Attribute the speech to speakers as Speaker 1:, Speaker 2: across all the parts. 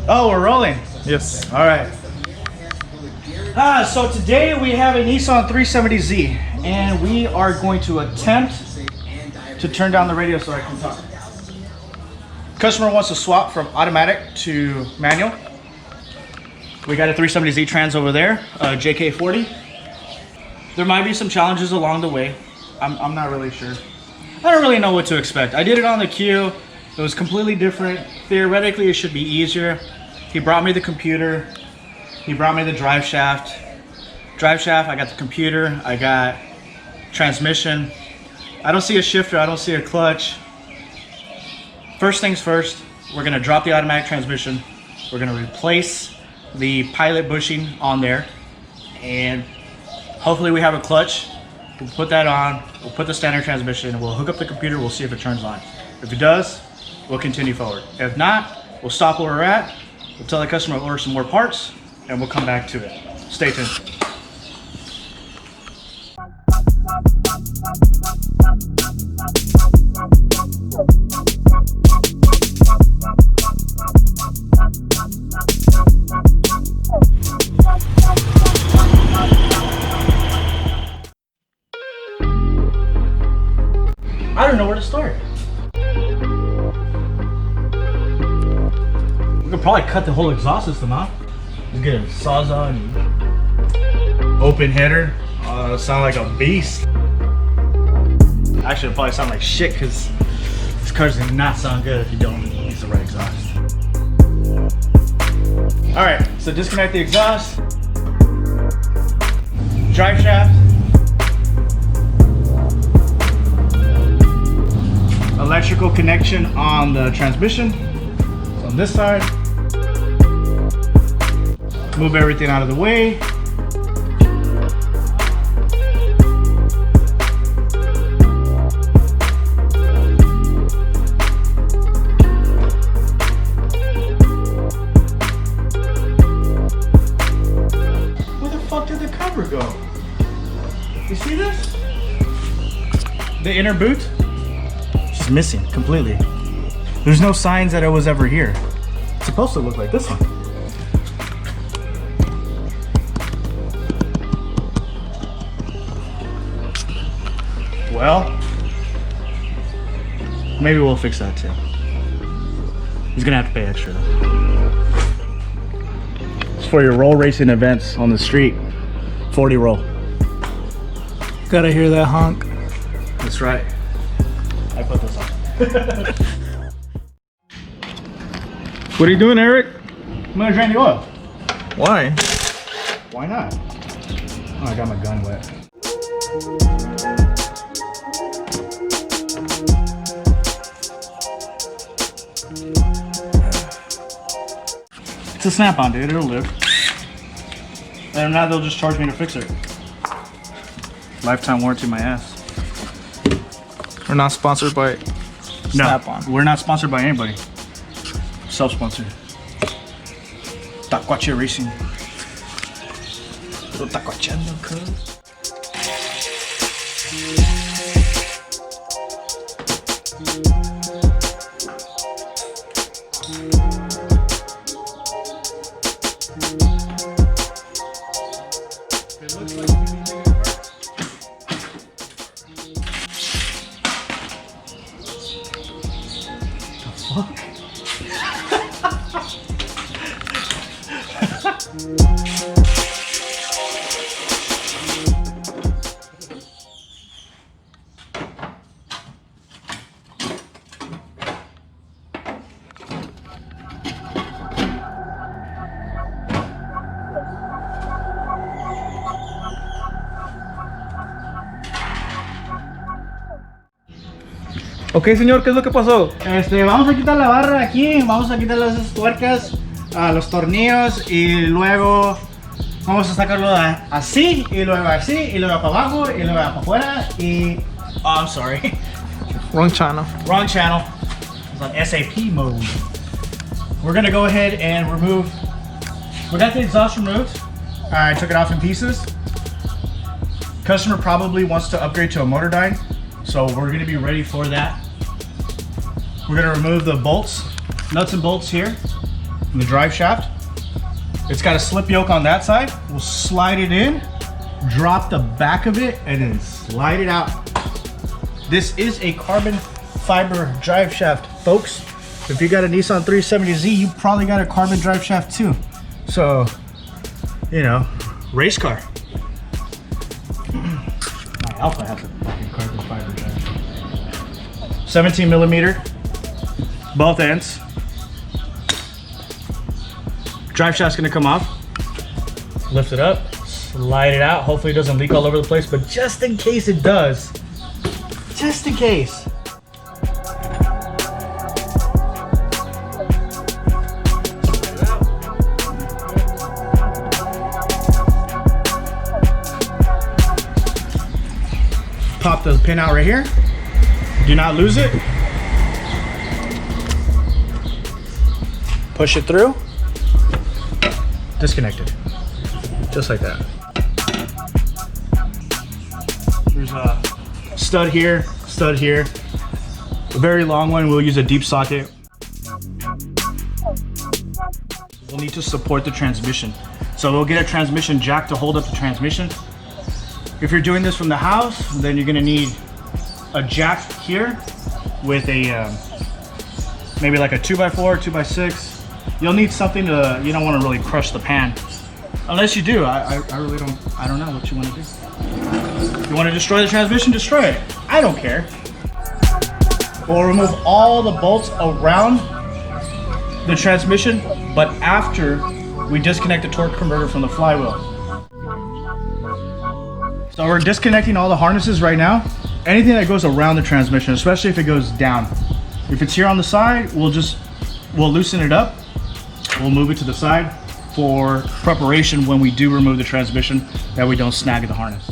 Speaker 1: Oh, we're rolling.
Speaker 2: Yes.
Speaker 1: All right. So today we have a Nissan 370Z, and we are going to attempt to turn down the radio so I can talk. Customer wants to swap from automatic to manual. We got a 370Z trans over there, JK40. There might be some challenges along the way. I'm not really sure. I don't really know what to expect. I did it on the Q. It was completely different. Theoretically, it should be easier. He brought me the computer. He brought me the drive shaft. I got the computer. I got transmission. I don't see a shifter. I don't see a clutch. First things first, we're gonna drop the automatic transmission. We're gonna replace the pilot bushing on there. And hopefully we have a clutch. We'll put that on. We'll put the standard transmission. We'll hook up the computer. We'll see if it turns on. If it does, we'll continue forward. If not, we'll stop where we're at. We'll tell the customer to order some more parts, and we'll come back to it. Stay tuned. I don't know where to start. We could probably cut the whole exhaust system out. Just get a Sawzall and open header. It'll sound like a beast. Actually, it'll probably sound like shit because this car does not sound good if you don't use the right exhaust. All right, so disconnect the exhaust, drive shaft, electrical connection on the transmission. So on this side, move everything out of the way. Where the fuck did the cover go? You see this? The inner boot? It's missing completely. There's no signs that it was ever here. It's supposed to look like this one. Well, maybe we'll fix that too. He's gonna have to pay extra though. It's for your roll racing events on the street. 40 roll.
Speaker 2: Gotta hear that honk.
Speaker 1: That's right. I put this on.
Speaker 2: What are you doing, Eric?
Speaker 1: I'm gonna drain the oil.
Speaker 2: Why?
Speaker 1: Why not? Oh, I got my gun wet. It's a snap-on, dude. It'll live. And now they'll just charge me to fix it. Lifetime warranty my ass.
Speaker 2: We're not sponsored by Snap-on.
Speaker 1: We're not sponsored by anybody. Self-sponsored. Tacuache Racing. Little tacuacheando, cuz.
Speaker 2: Ok, señor, ¿qué es lo que pasó?
Speaker 1: Vamos a quitar la barra aquí, vamos a quitar las tuercas, los tornillos y luego vamos a sacarlo así y luego así y luego para abajo y luego para afuera y... Oh, I'm sorry.
Speaker 2: Wrong channel.
Speaker 1: Wrong channel. It's on SAP mode. We're gonna go ahead and remove... We got the exhaust removed. I took it off in pieces. Customer probably wants to upgrade to a motor dyne, so we're gonna be ready for that. We're gonna remove the bolts, nuts and bolts here. the drive shaft. It's got a slip yoke on that side. We'll slide it in, drop the back of it, and then slide it out. This is a carbon fiber drive shaft, folks. If you got a Nissan 370Z, you probably got a carbon drive shaft too. So, you know, race car. My Alpha has a fucking carbon fiber drive shaft. 17 millimeter, both ends. Drive shaft's gonna come off. Lift it up, slide it out. Hopefully it doesn't leak all over the place, but just in case it does, just in case. Pop the pin out right here. Do not lose it. Push it through. Disconnected. Just like that. There's a stud here, stud here. A very long one. We'll use a deep socket. We'll need to support the transmission. So we'll get a transmission jack to hold up the transmission. If you're doing this from the house, then you're gonna need a jack here with a maybe like a 2x4, 2x6. You'll need something to, you don't want to really crush the pan. Unless you do, I really don't, I don't know what you want to do. You want to destroy the transmission, destroy it. I don't care. We'll remove all the bolts around the transmission, but after we disconnect the torque converter from the flywheel. So we're disconnecting all the harnesses right now. Anything that goes around the transmission, especially if it goes down. If it's here on the side, we'll loosen it up. We'll move it to the side for preparation when we do remove the transmission, that we don't snag the harness.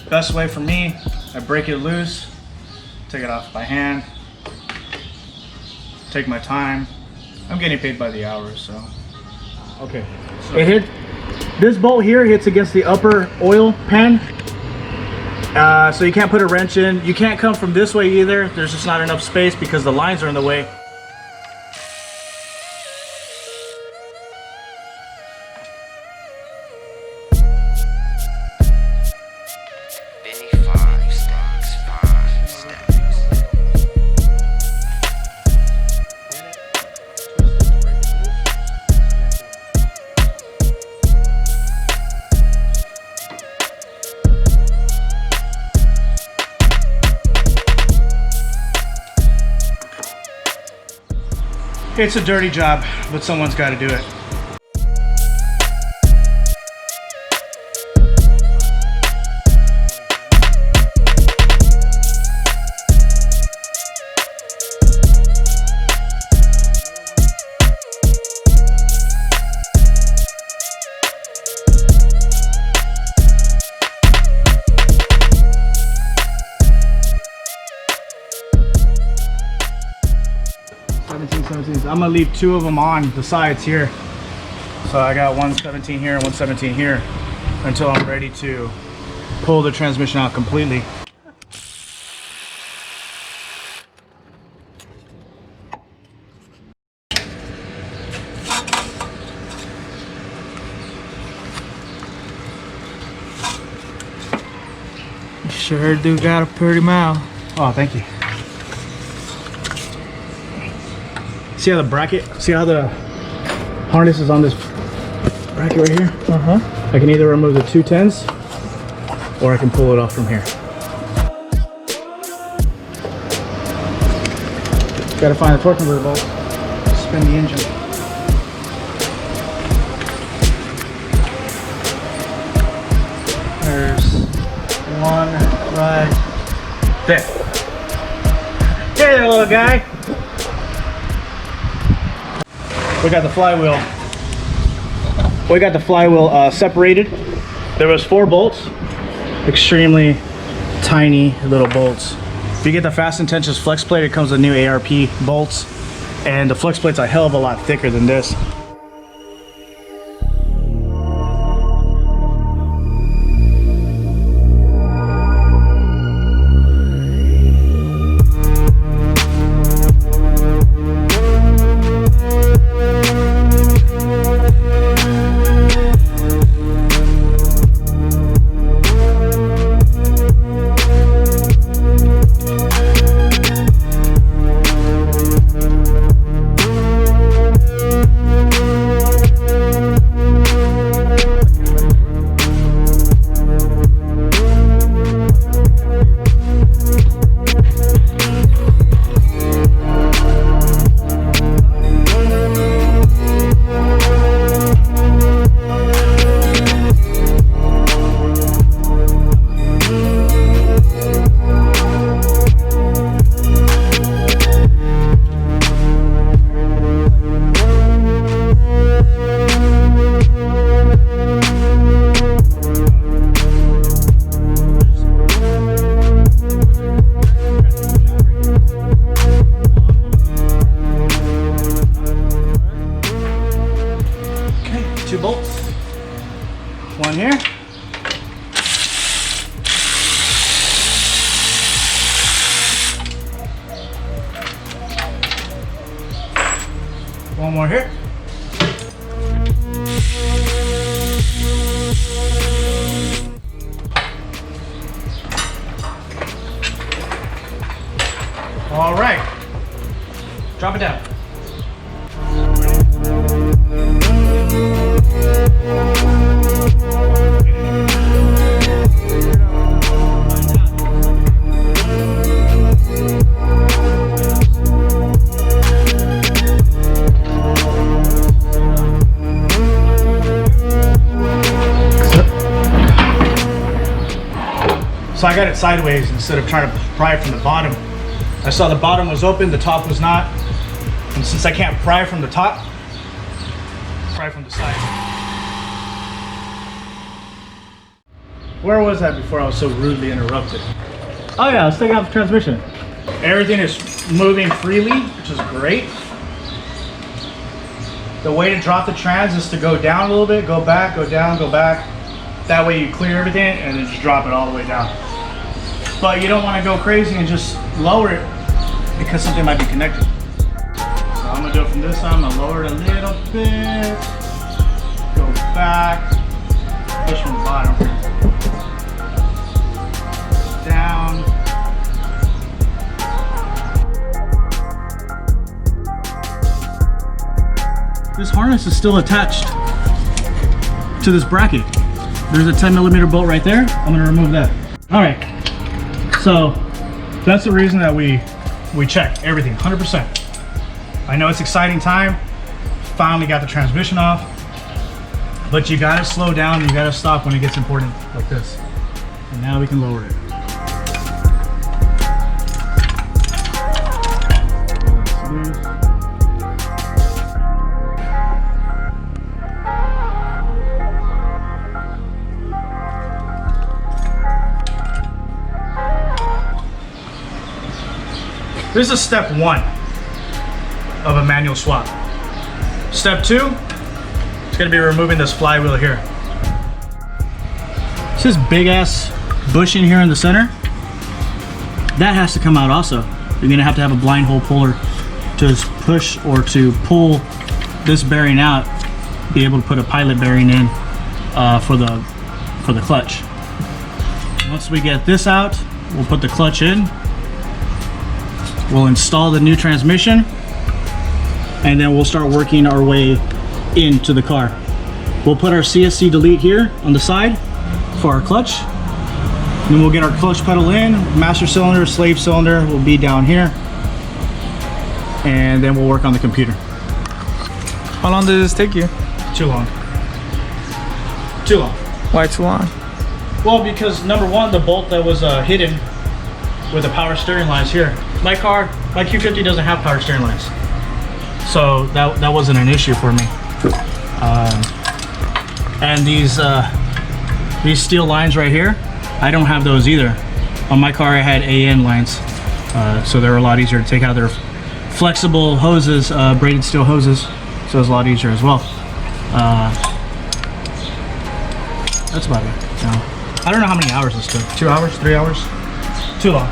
Speaker 1: Best way for me, I break it loose, take it off by hand, take my time. I'm getting paid by the hour, so. Okay. So this bolt here hits against the upper oil pan. So you can't put a wrench in. You can't come from this way either. There's just not enough space because the lines are in the way. It's a dirty job, but someone's got to do it. I'm gonna leave two of them on the sides here. So I got one 17 here and one 17 here until I'm ready to pull the transmission out completely.
Speaker 2: You sure do got a pretty mouth.
Speaker 1: Oh, thank you. See how the bracket, see how the harness is on this bracket right here? I can either remove the 210s or I can pull it off from here. Gotta find the torque converter bolt, spin the engine. There's one right there. Hey there, little guy. We got the flywheel. We got the flywheel separated. There was 4 bolts, extremely tiny little bolts. If you get the Fast and Tensions flex plate, it comes with new ARP bolts, and the flex plate's a hell of a lot thicker than this. One here. One more here. All right. Drop it down. So I got it sideways instead of trying to pry from the bottom. I saw the bottom was open, the top was not. And since I can't pry from the top, pry from the side. Where was that before I was so rudely interrupted? Oh yeah, let's take out the transmission. Everything is moving freely, which is great. The way to drop the trans is to go down a little bit, go back, go down, go back. That way you clear everything and then just drop it all the way down. But you don't want to go crazy and just lower it because something might be connected. So I'm gonna do it from this side. I'm gonna lower it a little bit, go back, push from the bottom, down. This harness is still attached to this bracket. There's a 10mm bolt right there. I'm gonna remove that. All right. So that's the reason that we check everything 100%. I know it's exciting time. Finally got the transmission off, but you gotta slow down. You gotta stop when it gets important like this. And now we can lower it. This is step 1 of a manual swap. Step 2 is going to be removing this flywheel here. It's this big ass bushing here in the center. That has to come out also. You're going to have a blind hole puller to push or to pull this bearing out, be able to put a pilot bearing in for the clutch. Once we get this out, we'll put the clutch in. We'll install the new transmission, and then we'll start working our way into the car. We'll put our CSC delete here on the side for our clutch. Then we'll get our clutch pedal in, master cylinder, slave cylinder will be down here. And then we'll work on the computer.
Speaker 2: How long did this take you?
Speaker 1: Too long. Too long.
Speaker 2: Why too long?
Speaker 1: Well, because number one, the bolt that was hidden with the power steering lines here. My car my Q50 doesn't have power steering lines, so that wasn't an issue for me. And these steel lines right here, I don't have those either. On my car, I had AN lines, so they're a lot easier to take out. They're flexible hoses, braided steel hoses, so it's a lot easier as well. That's about it. I don't know how many hours this took. 2 hours, 3 hours? Too long.